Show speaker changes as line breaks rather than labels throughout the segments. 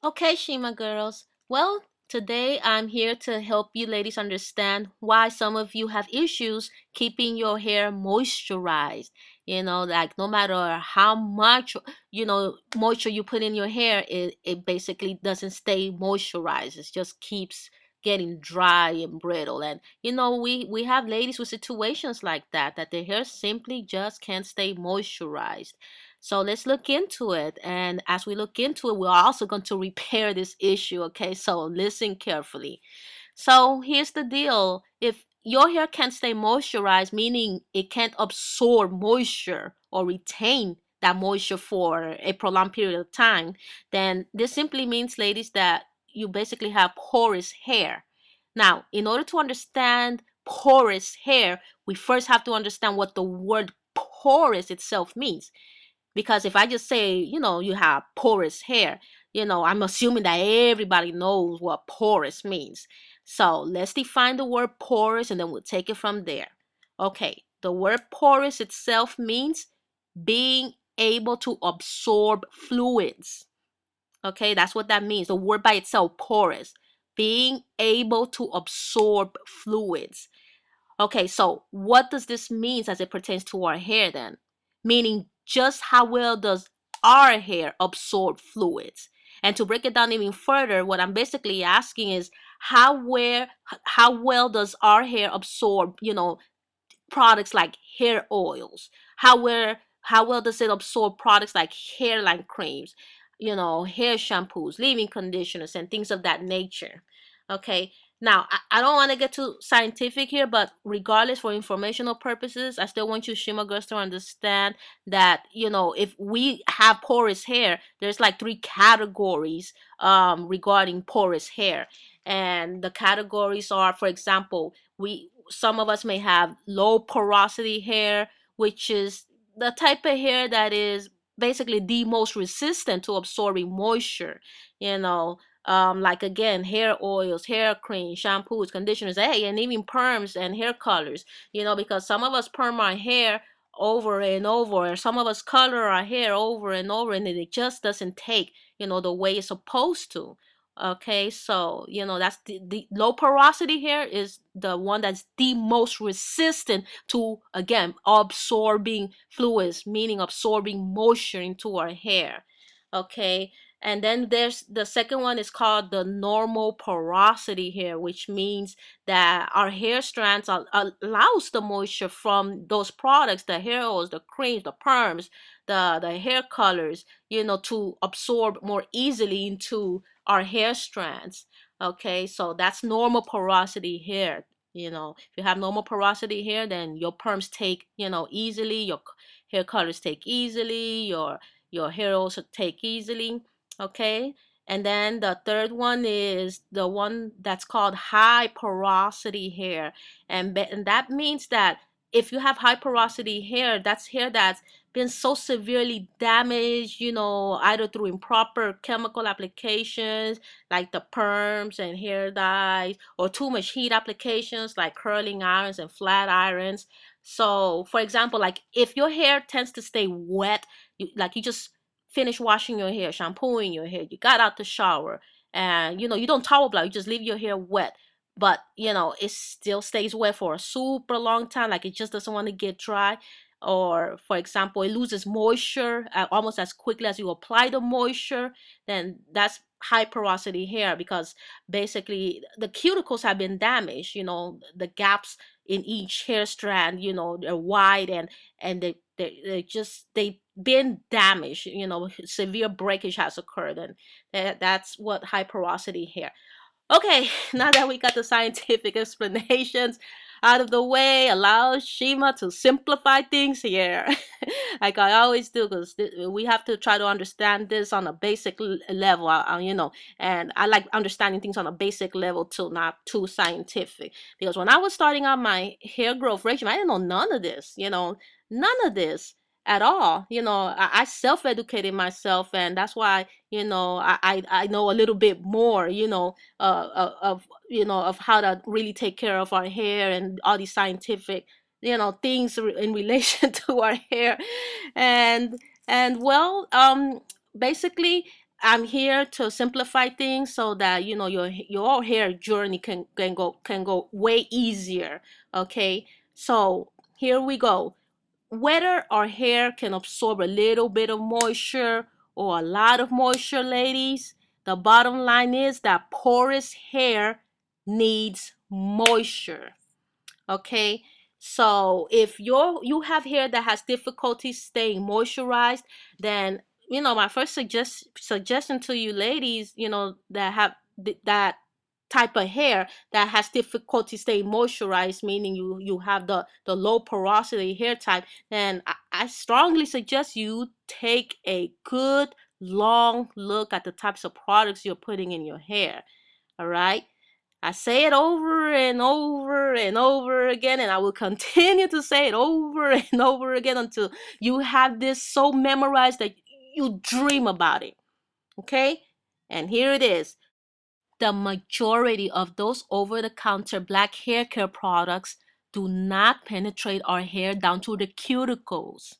Okay, Shima girls. Well, today I'm here to help you ladies understand why some of you have issues keeping your hair moisturized. Like no matter how much, moisture you put in your hair, it basically doesn't stay moisturized. It just keeps getting dry and brittle. And we have ladies with situations like that their hair simply just can't stay moisturized. So let's look into it. And as we look into it, we're also going to repair this issue. Okay, so listen carefully. So here's the deal. If your hair can't stay moisturized, meaning it can't absorb moisture or retain that moisture for a prolonged period of time, then this simply means, ladies, that you basically have porous hair. Now, in order to understand porous hair, we first have to understand what the word porous itself means. Because if I just say, you have porous hair, I'm assuming that everybody knows what porous means. So let's define the word porous and then we'll take it from there. Okay, the word porous itself means being able to absorb fluids. Okay, that's what that means. The word by itself, porous, being able to absorb fluids. Okay, so what does this mean as it pertains to our hair then? Meaning, just how well does our hair absorb fluids? And to break it down even further, what I'm basically asking is how well does our hair absorb, products like hair oils? How well does it absorb products like hairline creams, hair shampoos, leave-in conditioners, and things of that nature? Okay. Now, I don't want to get too scientific here, but regardless, for informational purposes, I still want you Shima girls to understand that, if we have porous hair, there's like three categories regarding porous hair. And the categories are, for example, we some of us may have low porosity hair, which is the type of hair that is basically the most resistant to absorbing moisture. You know, like again, hair oils, hair cream, shampoos, conditioners, hey, and even perms and hair colors. Because some of us perm our hair over and over, or some of us color our hair over and over, and it just doesn't take, the way it's supposed to. Okay, so that's the low porosity hair is the one that's the most resistant to, again, absorbing fluids, meaning absorbing moisture into our hair. Okay, and then there's the second one is called the normal porosity hair, which means that our hair strands allows the moisture from those products, the hair oils, the creams, the perms, the hair colors, to absorb more easily into our hair strands. Okay, so that's normal porosity hair. If you have normal porosity hair, then your perms take, easily, your hair colors take easily, your hair also take easily. Okay, and then the third one is the one that's called high porosity hair. And that means that if you have high porosity hair, that's hair that's been so severely damaged, either through improper chemical applications like the perms and hair dyes, or too much heat applications like curling irons and flat irons. So, for example, like if your hair tends to stay wet, like you just finish washing your hair, shampooing your hair, you got out the shower, and you don't towel blow, you just leave your hair wet. But it still stays wet for a super long time, like it just doesn't want to get dry. Or for example, it loses moisture almost as quickly as you apply the moisture, then that's high porosity hair, because basically the cuticles have been damaged. The gaps in each hair strand, they're wide, and they've been damaged. Severe breakage has occurred, and that's what high porosity hair. Okay, now that we got the scientific explanations out of the way, allow Shima to simplify things here, like I always do, because we have to try to understand this on a basic level, and I like understanding things on a basic level too, not too scientific. Because when I was starting out my hair growth regimen, I didn't know none of this, none of this at all. I self-educated myself, and that's why, I know a little bit more, of how to really take care of our hair and all these scientific things in relation to our hair. And well, basically, I'm here to simplify things so that your hair journey can go way easier. Okay, so here we go. Whether our hair can absorb a little bit of moisture or a lot of moisture, ladies, the bottom line is that porous hair needs moisture. Okay, so if you have hair that has difficulty staying moisturized, then my first suggestion to you ladies, that have that type of hair that has difficulty staying moisturized, meaning you have the low porosity hair type, then I strongly suggest you take a good long look at the types of products you're putting in your hair. All right, I say it over and over and over again, and I will continue to say it over and over again until you have this so memorized that you dream about it. Okay? And here it is. The majority of those over-the-counter black hair care products do not penetrate our hair down to the cuticles.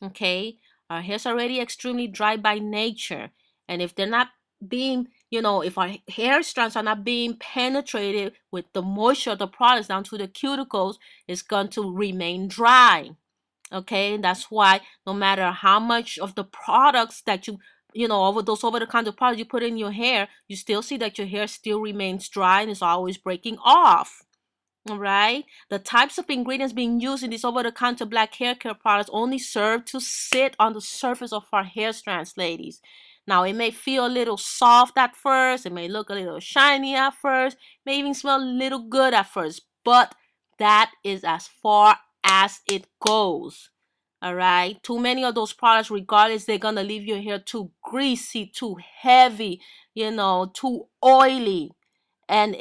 Okay, our hair's already extremely dry by nature, and if they're not being if our hair strands are not being penetrated with the moisture of the products down to the cuticles, it's going to remain dry. Okay, that's why no matter how much of the products that over those over-the-counter products you put in your hair, you still see that your hair still remains dry and is always breaking off. All right. The types of ingredients being used in these over-the-counter black hair care products only serve to sit on the surface of our hair strands, ladies. Now, it may feel a little soft at first. It may look a little shiny at first. May even smell a little good at first. But that is as far as it goes. All right. Too many of those products, regardless, they're going to leave your hair too greasy, too heavy, too oily. And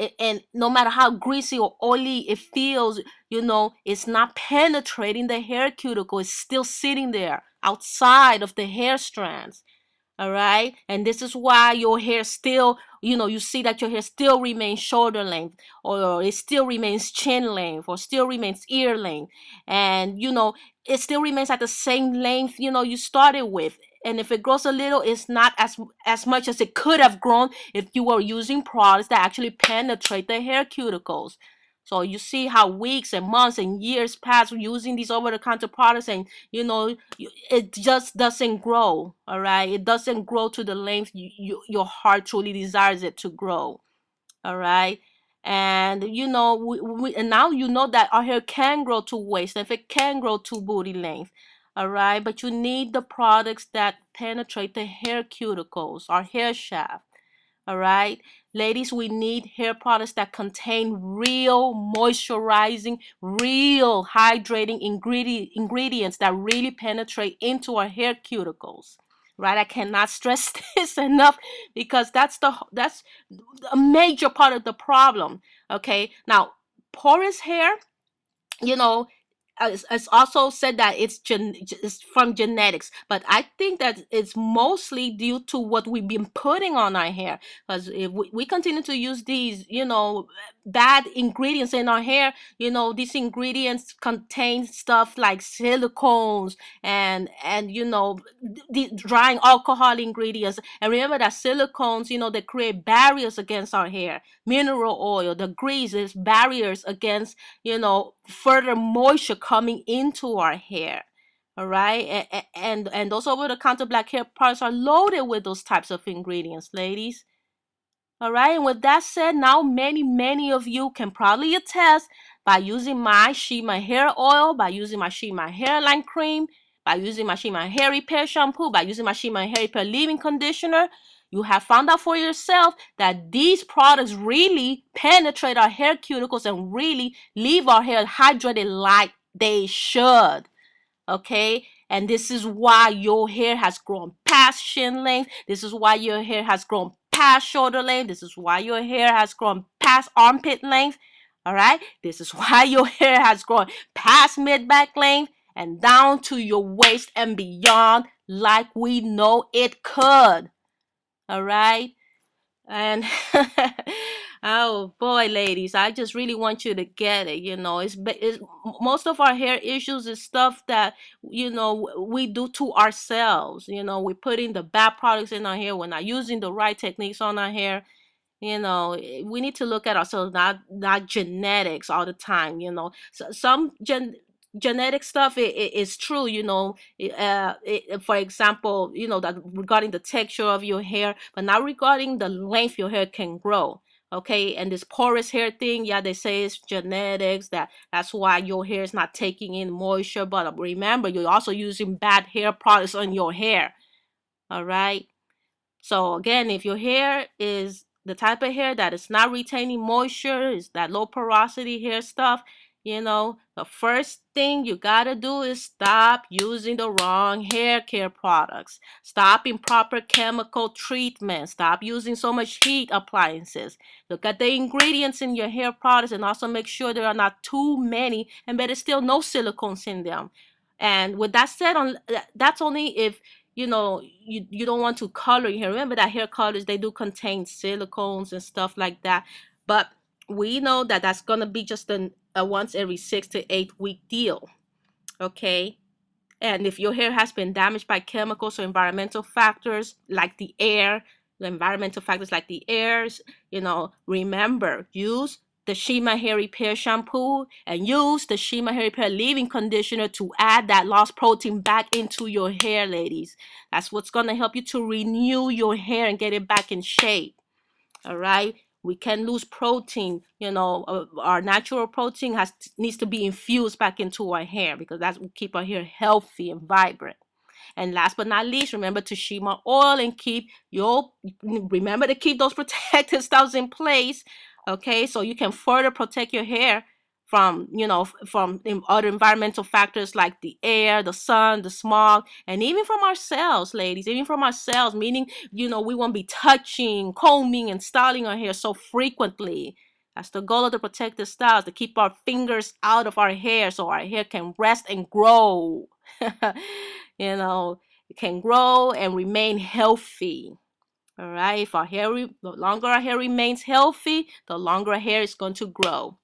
no matter how greasy or oily it feels, it's not penetrating the hair cuticle. It's still sitting there outside of the hair strands. All right, and this is why your hair still, you see that your hair still remains shoulder length, or it still remains chin length, or still remains ear length, and it still remains at the same length you started with. And if it grows a little, it's not as much as it could have grown if you were using products that actually penetrate the hair cuticles. So you see how weeks and months and years pass using these over-the-counter products, and it just doesn't grow. All right, it doesn't grow to the length your heart truly desires it to grow. All right, and and now that our hair can grow to waist length, it can grow to booty length. All right, but you need the products that penetrate the hair cuticles, our hair shaft. All right, ladies, we need hair products that contain real moisturizing, real hydrating ingredients that really penetrate into our hair cuticles. Right, I cannot stress this enough, because that's a major part of the problem. Okay, now porous hair, you know it's also said that it's from genetics, but I think that it's mostly due to what we've been putting on our hair. Because if we continue to use these bad ingredients in our hair, these ingredients contain stuff like silicones and the drying alcohol ingredients. And remember that silicones, they create barriers against our hair. Mineral oil, the grease, is barriers against further moisture coming into our hair. All right, and those over-the-counter black hair products are loaded with those types of ingredients, ladies. All right, and with that said, now many of you can probably attest, by using my Shima hair oil, by using my Shima hairline cream, by using my Shima hair repair shampoo, by using my Shima hair repair leave-in conditioner, you have found out for yourself that these products really penetrate our hair cuticles and really leave our hair hydrated like they should. Okay, and this is why your hair has grown past shin length. This is why your hair has grown past shoulder length. This is why your hair has grown past armpit length. All right, this is why your hair has grown past mid back length and down to your waist and beyond, like we know it could. All right, and Oh boy, ladies, I just really want you to get it. It's most of our hair issues is stuff that we do to ourselves. We're putting the bad products in our hair. We're not using the right techniques on our hair. We need to look at ourselves, not genetics all the time. Some genetic stuff is true. For example, that regarding the texture of your hair, but not regarding the length your hair can grow. Okay, and this porous hair thing, yeah, they say it's genetics. That's why your hair is not taking in moisture. But remember, you're also using bad hair products on your hair. All right. So again, if your hair is the type of hair that is not retaining moisture, is that low porosity hair stuff, the first thing you gotta do is stop using the wrong hair care products. Stop improper chemical treatment. Stop using so much heat appliances. Look at the ingredients in your hair products and also make sure there are not too many and better still no silicones in them. And with that said, that's only if you don't want to color your hair. Remember that hair colors, they do contain silicones and stuff like that, but we know that that's gonna be just a once every 6 to 8 week deal. Okay. And if your hair has been damaged by chemicals or environmental factors like the environmental factors like the airs, remember, use the Shima Hair Repair shampoo and use the Shima Hair Repair leave-in conditioner to add that lost protein back into your hair, ladies. That's what's going to help you to renew your hair and get it back in shape. All right. We can lose protein. Our natural protein needs to be infused back into our hair because that will keep our hair healthy and vibrant. And last but not least, remember to Shima oil and remember to keep those protective stuffs in place. Okay, so you can further protect your hair from other environmental factors like the air, the sun, the smog, and even from ourselves, ladies, even from ourselves, meaning, we won't be touching, combing, and styling our hair so frequently. That's the goal of the protective styles, to keep our fingers out of our hair so our hair can rest and grow. It can grow and remain healthy. All right. The longer our hair remains healthy, the longer our hair is going to grow.